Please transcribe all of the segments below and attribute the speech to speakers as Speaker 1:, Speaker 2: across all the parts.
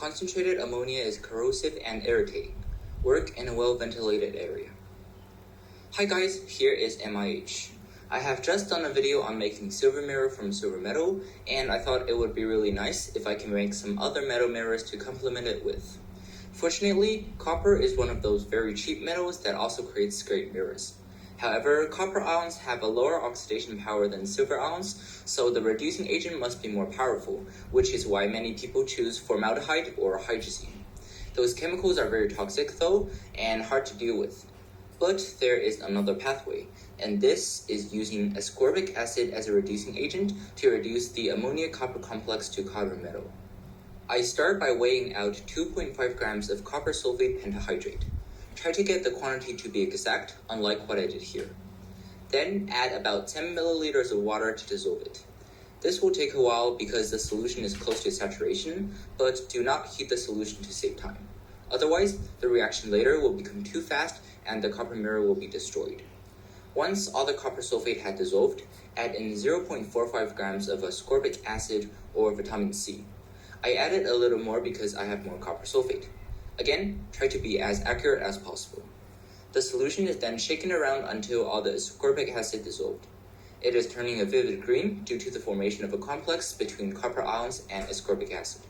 Speaker 1: Concentrated ammonia is corrosive and irritating. Work in a well-ventilated area. Hi guys, here is MIH. I have just done a video on making silver mirror from silver metal, and I thought it would be really nice if I can make some other metal mirrors to complement it with. Fortunately, copper is one of those very cheap metals that also creates great mirrors. However, copper ions have a lower oxidation power than silver ions, so the reducing agent must be more powerful, which is why many people choose formaldehyde or hydrazine. Those chemicals are very toxic though, and hard to deal with. But there is another pathway, and this is using ascorbic acid as a reducing agent to reduce the ammonia-copper complex to carbon metal. I start by weighing out 2.5 grams of copper sulfate pentahydrate. Try to get the quantity to be exact, unlike what I did here. Then add about 10 milliliters of water to dissolve it. This will take a while because the solution is close to saturation, but do not heat the solution to save time. Otherwise, the reaction later will become too fast and the copper mirror will be destroyed. Once all the copper sulfate had dissolved, add in 0.45 grams of ascorbic acid or vitamin C. I added a little more because I have more copper sulfate. Again, try to be as accurate as possible. The solution is then shaken around until all the ascorbic acid dissolved. It is turning a vivid green due to the formation of a complex between copper ions and ascorbic acid.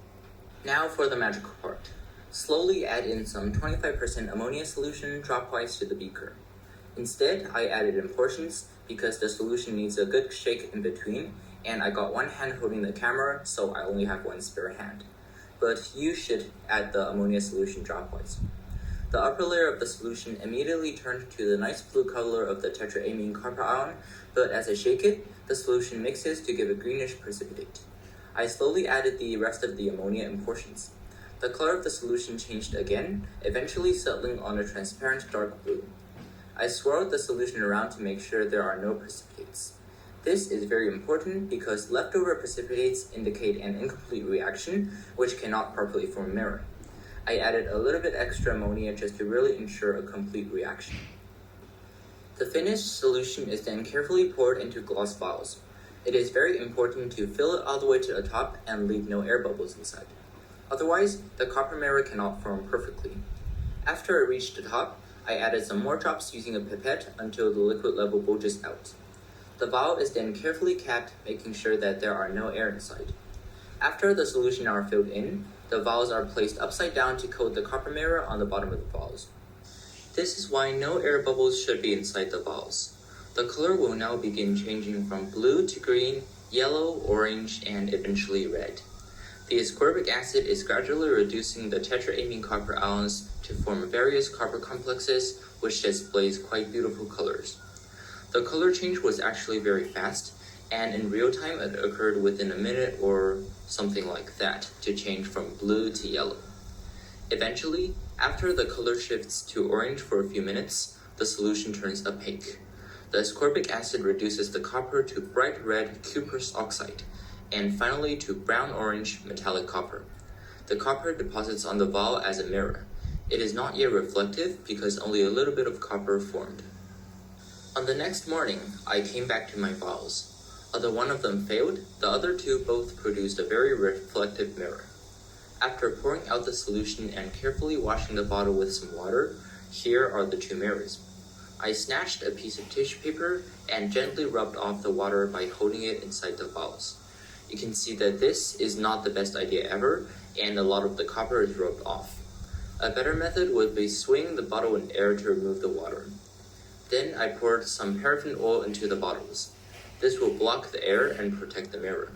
Speaker 1: Now for the magical part. Slowly add in some 25% ammonia solution dropwise to the beaker. Instead, I added in portions because the solution needs a good shake in between, and I got one hand holding the camera, so I only have one spare hand. But you should add the ammonia solution dropwise. The upper layer of the solution immediately turned to the nice blue color of the tetraamine copper ion, but as I shake it, the solution mixes to give a greenish precipitate. I slowly added the rest of the ammonia in portions. The color of the solution changed again, eventually settling on a transparent dark blue. I swirled the solution around to make sure there are no precipitates. This is very important because leftover precipitates indicate an incomplete reaction, which cannot properly form a mirror. I added a little bit extra ammonia just to really ensure a complete reaction. The finished solution is then carefully poured into glass vials. It is very important to fill it all the way to the top and leave no air bubbles inside. Otherwise, the copper mirror cannot form perfectly. After it reached the top, I added some more drops using a pipette until the liquid level bulges out. The vial is then carefully capped, making sure that there are no air inside. After the solution are filled in, the vials are placed upside down to coat the copper mirror on the bottom of the vials. This is why no air bubbles should be inside the vials. The color will now begin changing from blue to green, yellow, orange, and eventually red. The ascorbic acid is gradually reducing the tetraamine copper ions to form various copper complexes, which displays quite beautiful colors. The color change was actually very fast, and in real time it occurred within a minute or something like that to change from blue to yellow. Eventually, after the color shifts to orange for a few minutes, the solution turns opaque. The ascorbic acid reduces the copper to bright red cuprous oxide, and finally to brown-orange metallic copper. The copper deposits on the vial as a mirror. It is not yet reflective because only a little bit of copper formed. On the next morning, I came back to my vials. Although one of them failed, the other two both produced a very reflective mirror. After pouring out the solution and carefully washing the bottle with some water, here are the two mirrors. I snatched a piece of tissue paper and gently rubbed off the water by holding it inside the vials. You can see that this is not the best idea ever, and a lot of the copper is rubbed off. A better method would be swinging the bottle in air to remove the water. Then I poured some paraffin oil into the bottles. This will block the air and protect the mirror.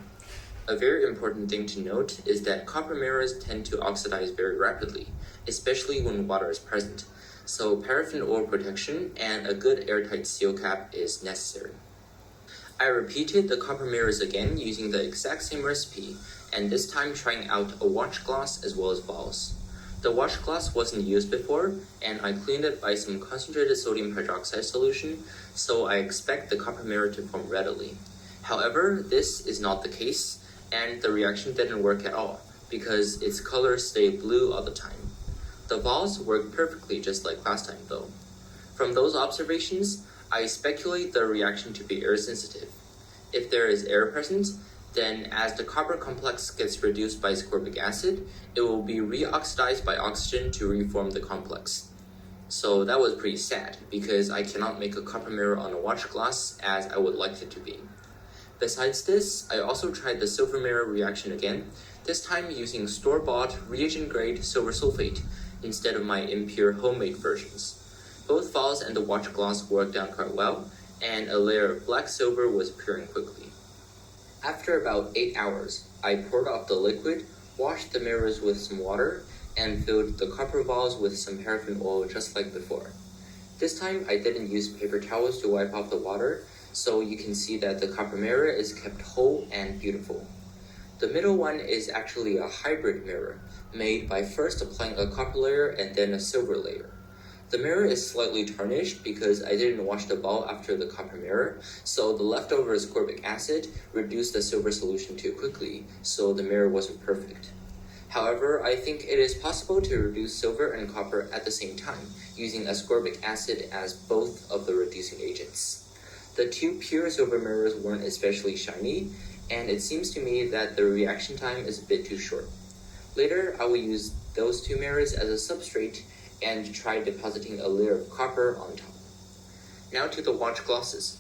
Speaker 1: A very important thing to note is that copper mirrors tend to oxidize very rapidly, especially when water is present, so paraffin oil protection and a good airtight seal cap is necessary. I repeated the copper mirrors again using the exact same recipe, and this time trying out a watch glass as well as vials. The watch glass wasn't used before, and I cleaned it by some concentrated sodium hydroxide solution, so I expect the copper mirror to form readily. However, this is not the case, and the reaction didn't work at all, because its color stayed blue all the time. The vials worked perfectly just like last time though. From those observations, I speculate the reaction to be air sensitive. If there is air present, Then as the copper complex gets reduced by ascorbic acid, it will be reoxidized by oxygen to reform the complex. So that was pretty sad, because I cannot make a copper mirror on a watch glass as I would like it to be. Besides this, I also tried the silver mirror reaction again, this time using store-bought reagent-grade silver sulfate instead of my impure homemade versions. Both vials and the watch glass worked out quite well, and a layer of black silver was appearing quickly. After about 8 hours, I poured off the liquid, washed the mirrors with some water, and filled the copper vials with some paraffin oil just like before. This time I didn't use paper towels to wipe off the water, so you can see that the copper mirror is kept whole and beautiful. The middle one is actually a hybrid mirror, made by first applying a copper layer and then a silver layer. The mirror is slightly tarnished because I didn't wash the ball after the copper mirror, so the leftover ascorbic acid reduced the silver solution too quickly, so the mirror wasn't perfect. However, I think it is possible to reduce silver and copper at the same time, using ascorbic acid as both of the reducing agents. The two pure silver mirrors weren't especially shiny, and it seems to me that the reaction time is a bit too short. Later, I will use those two mirrors as a substrate and try depositing a layer of copper on top. Now to the watch glosses.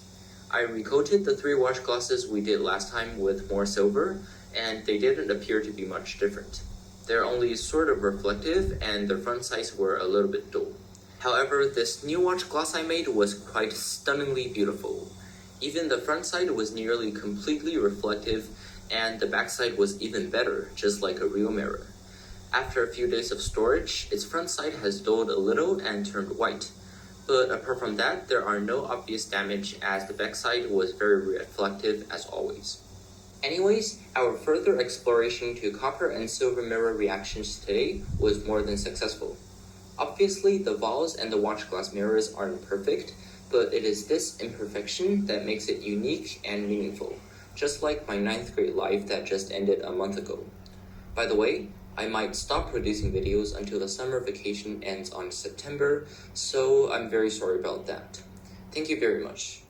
Speaker 1: I recoated the 3 watch glosses we did last time with more silver, and they didn't appear to be much different. They're only sort of reflective, and the front sides were a little bit dull. However, this new watch glass I made was quite stunningly beautiful. Even the front side was nearly completely reflective, and the back side was even better, just like a real mirror. After a few days of storage, its front side has dulled a little and turned white. But apart from that, there are no obvious damage as the back side was very reflective as always. Anyways, our further exploration to copper and silver mirror reactions today was more than successful. Obviously, the vials and the watch glass mirrors aren't perfect, but it is this imperfection that makes it unique and meaningful, just like my 9th grade life that just ended a month ago. By the way, I might stop producing videos until the summer vacation ends on September, so I'm very sorry about that. Thank you very much.